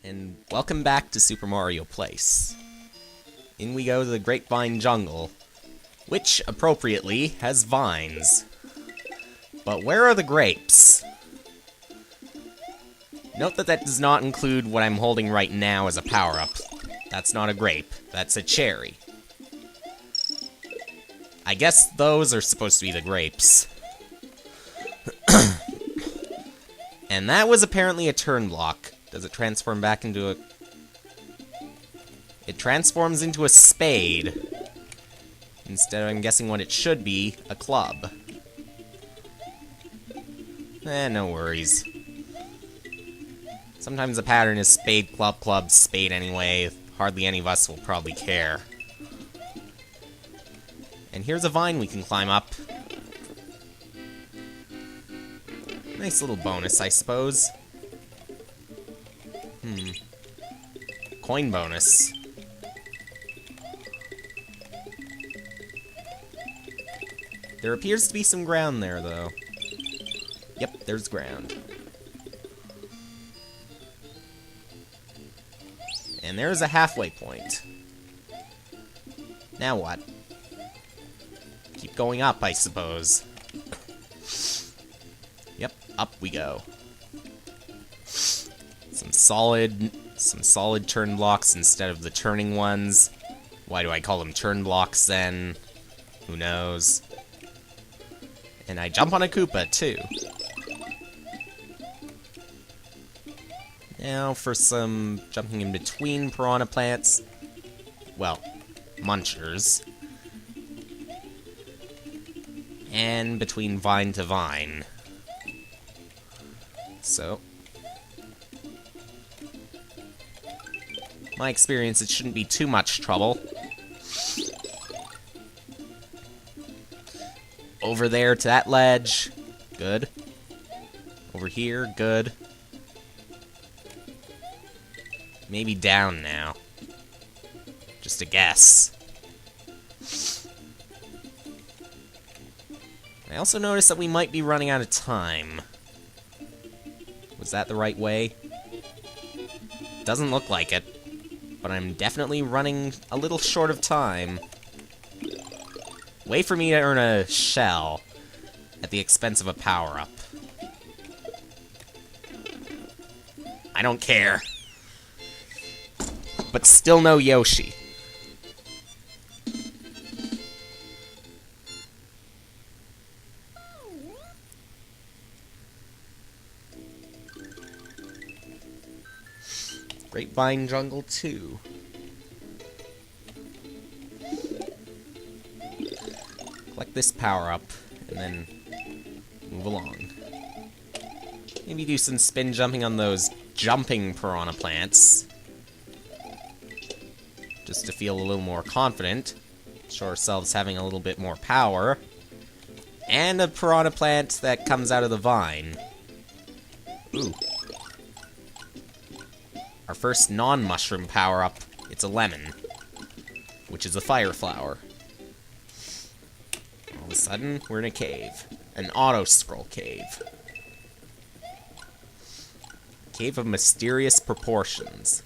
And welcome back to Super Mario Place. In we go to the Grapevine Jungle, which, appropriately, has vines. But where are the grapes? Note that that does not include what I'm holding right now as a power-up. That's not a grape, that's a cherry. I guess those are supposed to be the grapes. And that was apparently a turn block. Does it transform back into a... It transforms into a spade. Instead of, I'm guessing what it should be, a club. No worries. Sometimes the pattern is spade, club, club, spade anyway. Hardly any of us will probably care. And here's a vine we can climb up. Nice little bonus, I suppose. Coin bonus. There appears to be some ground there, though. Yep, there's ground. And there's a halfway point. Now what? Keep going up, I suppose. Yep, up we go. Some solid turn blocks instead of the turning ones. Why do I call them turn blocks then? Who knows? And I jump on a Koopa, too. Now for some jumping in between piranha plants. Well, munchers. And between vine to vine. So, my experience, it shouldn't be too much trouble. Over there to that ledge. Good. Over here. Good. Maybe down now. Just a guess. I also noticed that we might be running out of time. Was that the right way? Doesn't look like it. But I'm definitely running a little short of time. Way for me to earn a shell at the expense of a power-up. I don't care. But still no Yoshi. Grapevine Jungle 2. Collect this power-up, and then move along. Maybe do some spin jumping on those jumping piranha plants. Just to feel a little more confident. Show ourselves having a little bit more power. And a piranha plant that comes out of the vine. Ooh. Our first non-mushroom power-up, it's a lemon. Which is a fire flower. All of a sudden, we're in a cave. An auto-scroll cave. Cave of mysterious proportions.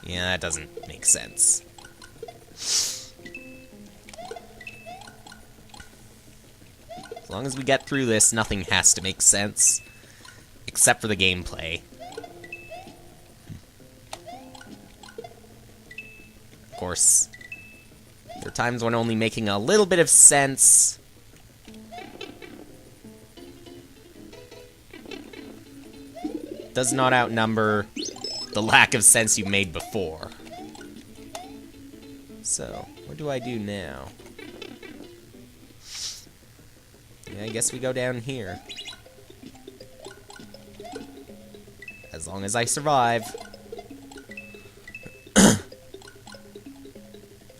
Yeah, that doesn't make sense. As long as we get through this, nothing has to make sense. Except for the gameplay. Of course, there are times when only making a little bit of sense does not outnumber the lack of sense you made before. So, what do I do now? Yeah, I guess we go down here. As long as I survive.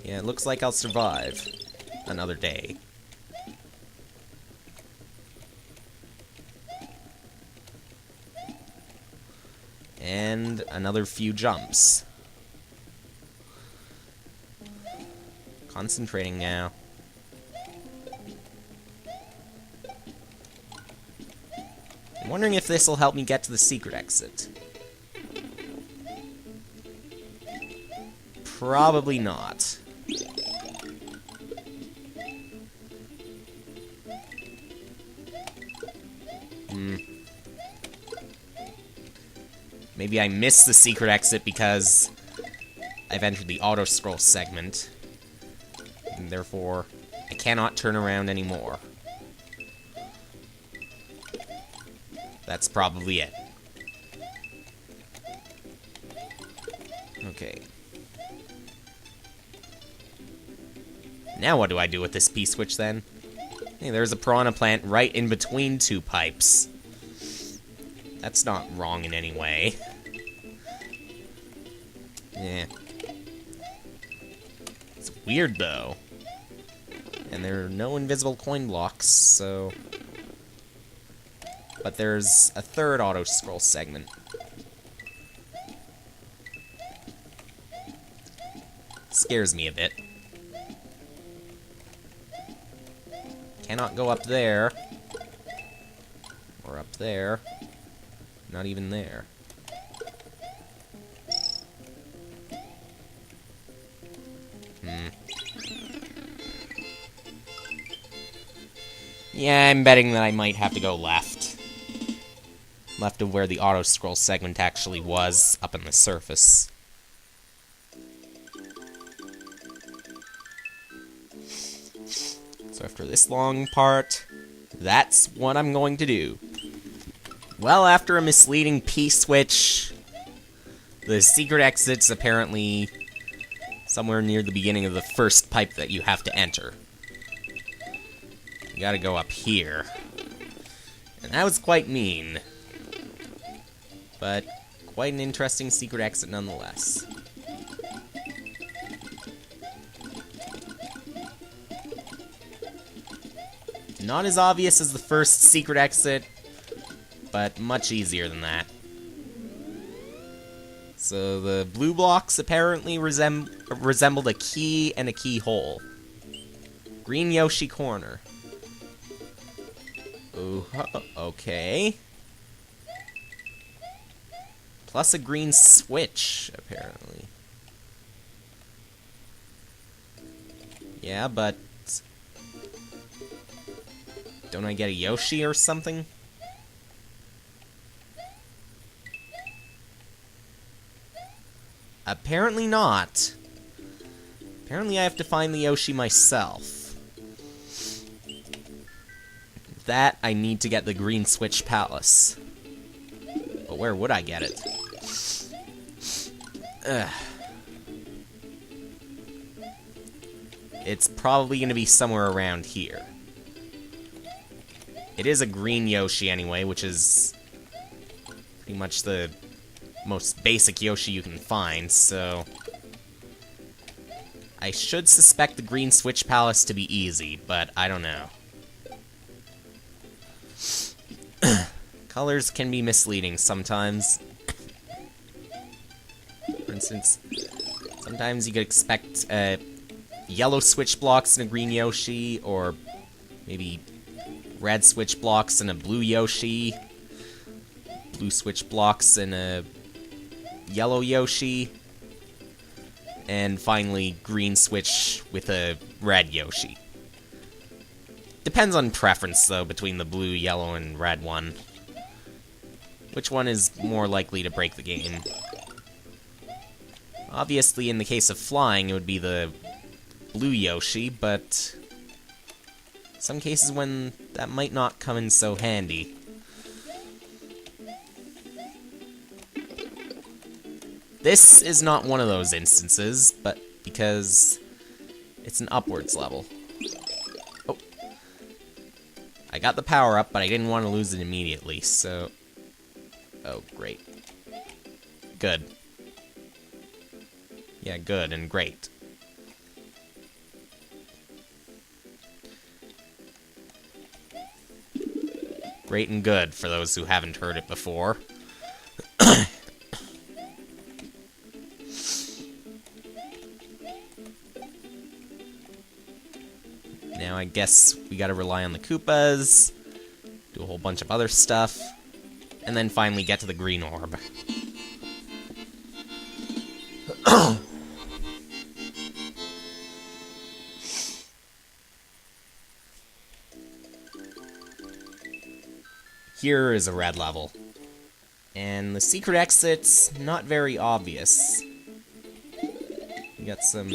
Yeah, it looks like I'll survive another day. And another few jumps. Concentrating now. I'm wondering if this will help me get to the secret exit. Probably not. Maybe I missed the secret exit because I've entered the auto-scroll segment, and therefore I cannot turn around anymore. That's probably it. Okay. Now what do I do with this P-switch then? Hey, there's a piranha plant right in between two pipes. That's not wrong in any way. Yeah. It's weird, though. And there are no invisible coin blocks, so... But there's a third auto-scroll segment. Scares me a bit. Cannot go up there. Or up there. Not even there. Yeah, I'm betting that I might have to go left. Left of where the auto-scroll segment actually was, up on the surface. So after this long part, that's what I'm going to do. Well, after a misleading P-switch, the secret exit's apparently somewhere near the beginning of the first pipe that you have to enter. You gotta go up here. And that was quite mean. But quite an interesting secret exit nonetheless. Not as obvious as the first secret exit, but much easier than that. So the blue blocks apparently resembled a key and a keyhole. Green Yoshi corner. Ooh, okay. Plus a green switch, apparently. Yeah, but... don't I get a Yoshi or something? Apparently not. Apparently I have to find the Yoshi myself. That, I need to get the Green Switch Palace. But where would I get it? Ugh. It's probably going to be somewhere around here. It is a green Yoshi anyway, which is pretty much the most basic Yoshi you can find, so... I should suspect the Green Switch Palace to be easy, but I don't know. Colors can be misleading sometimes. For instance, sometimes you could expect yellow switch blocks in a green Yoshi, or maybe red switch blocks in a blue Yoshi, blue switch blocks in a yellow Yoshi, and finally green switch with a red Yoshi. Depends on preference, though, between the blue, yellow, and red one. Which one is more likely to break the game? Obviously, in the case of flying, it would be the blue Yoshi, but some cases when that might not come in so handy. This is not one of those instances, but because it's an upwards level. Oh. I got the power up, but I didn't want to lose it immediately, so... Oh, great. Good. Yeah, good and great. Great and good, for those who haven't heard it before. Now I guess we gotta rely on the Koopas, do a whole bunch of other stuff, and then finally get to the green orb. here is a red level. And the secret exit's not very obvious. We got some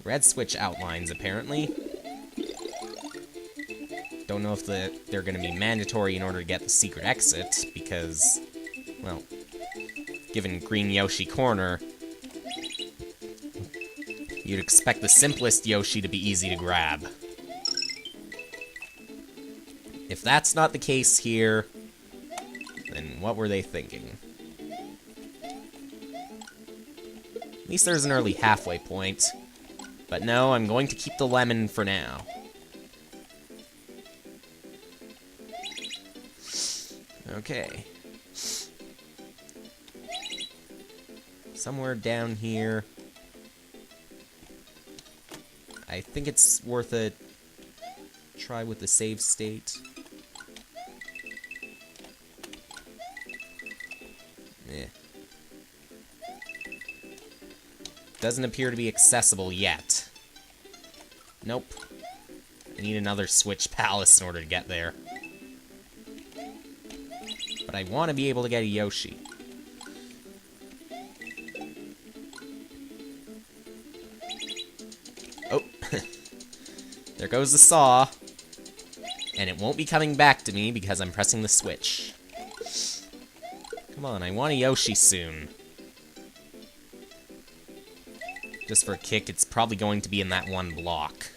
red switch outlines, apparently. Don't know if they're going to be mandatory in order to get the secret exit, because, well, given Green Yoshi Corner, you'd expect the simplest Yoshi to be easy to grab. If that's not the case here, then what were they thinking? At least there's an early halfway point. But no, I'm going to keep the lemon for now. Okay. Somewhere down here. I think it's worth a try with the save state. Eh. Doesn't appear to be accessible yet. Nope. I need another Switch Palace in order to get there. But I want to be able to get a Yoshi. Oh. There goes the saw. And it won't be coming back to me because I'm pressing the switch. Come on, I want a Yoshi soon. Just for a kick, it's probably going to be in that one block.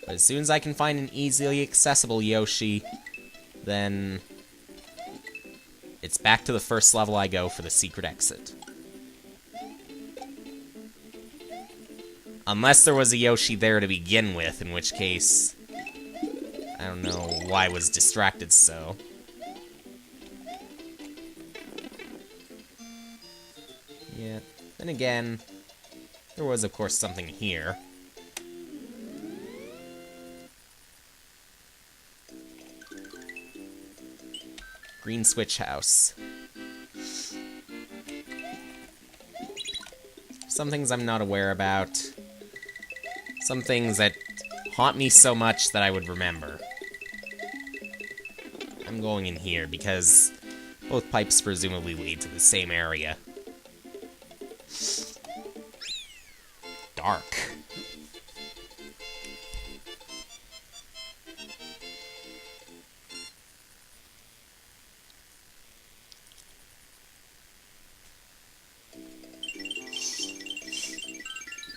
But as soon as I can find an easily accessible Yoshi, then it's back to the first level I go for the secret exit. Unless there was a Yoshi there to begin with, in which case, I don't know why I was distracted so. Yeah, then again, there was of course something here. Green Switch House. Some things I'm not aware about. Some things that haunt me so much that I would remember. I'm going in here because both pipes presumably lead to the same area. Dark.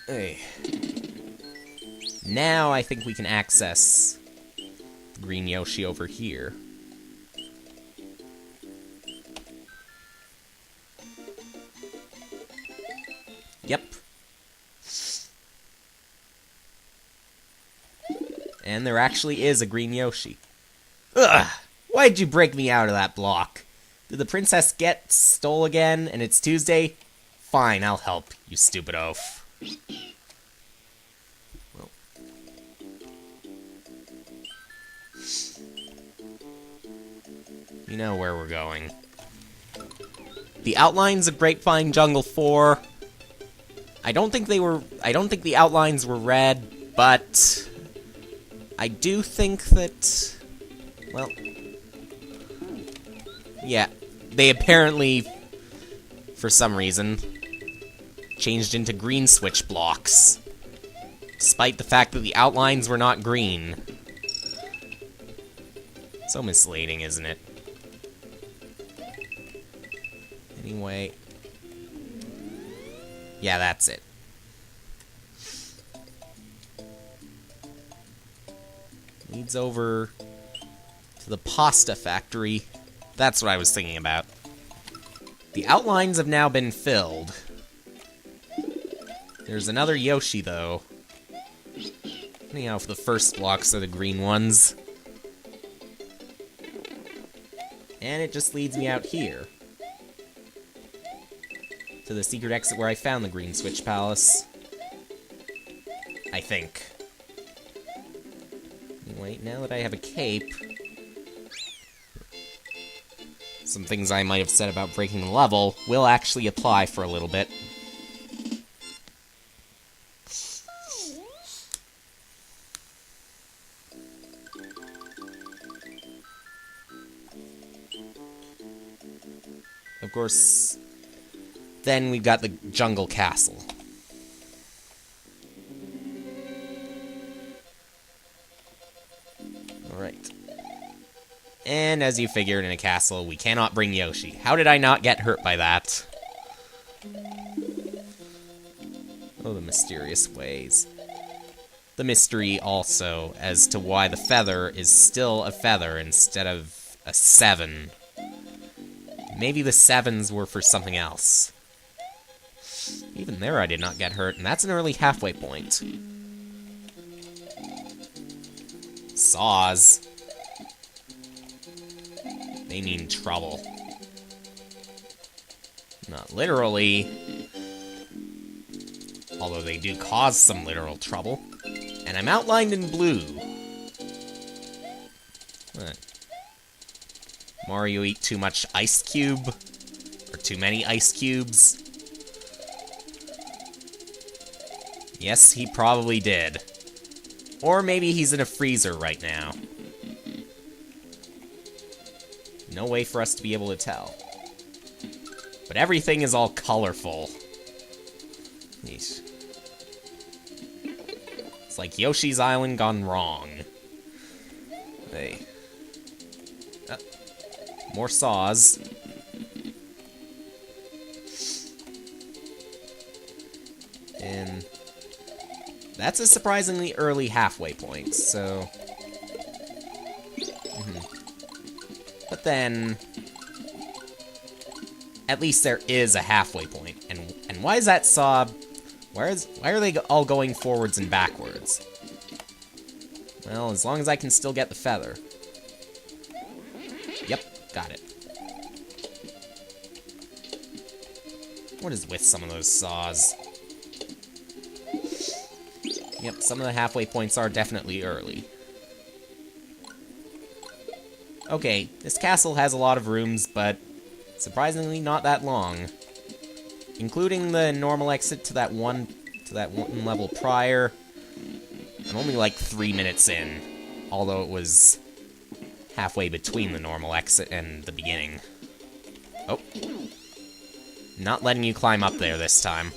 Hey. Now I think we can access Green Yoshi over here. Yep. And there actually is a Green Yoshi. Ugh! Why'd you break me out of that block? Did the princess get stole again and it's Tuesday? Fine, I'll help, you stupid oaf. Well. You know where we're going. The outlines of Grapevine Jungle 4. I don't think the outlines were red, but I do think that, well, yeah, they apparently, for some reason, changed into green switch blocks, despite the fact that the outlines were not green. So misleading, isn't it? Anyway. Yeah, that's it. Leads over to the pasta factory. That's what I was thinking about. The outlines have now been filled. There's another Yoshi, though. Anyhow, for the first blocks are the green ones. And it just leads me out here. To the secret exit where I found the Green Switch Palace. I think. Anyway, now that I have a cape... some things I might have said about breaking the level will actually apply for a little bit. of course, then we've got the jungle castle. Alright. And as you figured, in a castle, we cannot bring Yoshi. How did I not get hurt by that? Oh, the mysterious ways. The mystery also as to why the feather is still a feather instead of a 7. Maybe the 7s were for something else. Even there I did not get hurt, and that's an early halfway point. Saws. They mean trouble. Not literally. Although they do cause some literal trouble. And I'm outlined in blue. What? Mario eat too much ice cube? Or too many ice cubes? Yes, he probably did. Or maybe he's in a freezer right now. No way for us to be able to tell. But everything is all colorful. Yeesh. It's like Yoshi's Island gone wrong. Hey. More saws. And that's a surprisingly early halfway point, so... But then... At least there is a halfway point. And why is that saw... Why are they all going forwards and backwards? Well, as long as I can still get the feather. Yep, got it. What is with some of those saws? Yep, some of the halfway points are definitely early. Okay, this castle has a lot of rooms, but surprisingly not that long. Including the normal exit to that one level prior. I'm only like 3 minutes in, although it was halfway between the normal exit and the beginning. Oh. Not letting you climb up there this time.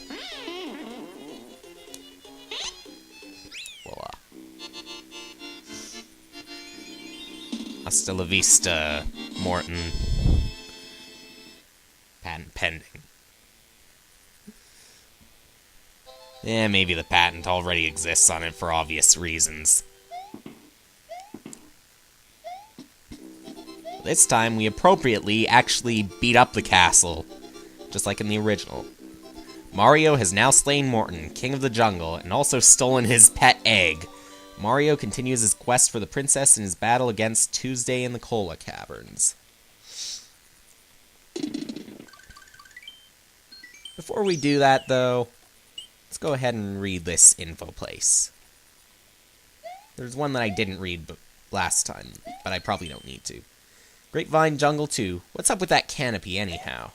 Voila. Hasta la vista, Morton. Patent pending. Yeah, maybe the patent already exists on it for obvious reasons. This time, we appropriately actually beat up the castle, just like in the original. Mario has now slain Morton, king of the jungle, and also stolen his pet egg. Mario continues his quest for the princess in his battle against Tuesday in the Cola Caverns. Before we do that, though, let's go ahead and read this info place. There's one that I didn't read last time, but I probably don't need to. Grapevine Jungle 2. What's up with that canopy, anyhow?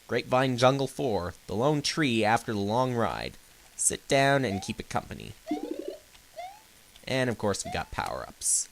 Grapevine Jungle 4. The lone tree after the long ride. Sit down and keep it company. And, of course, we got power-ups.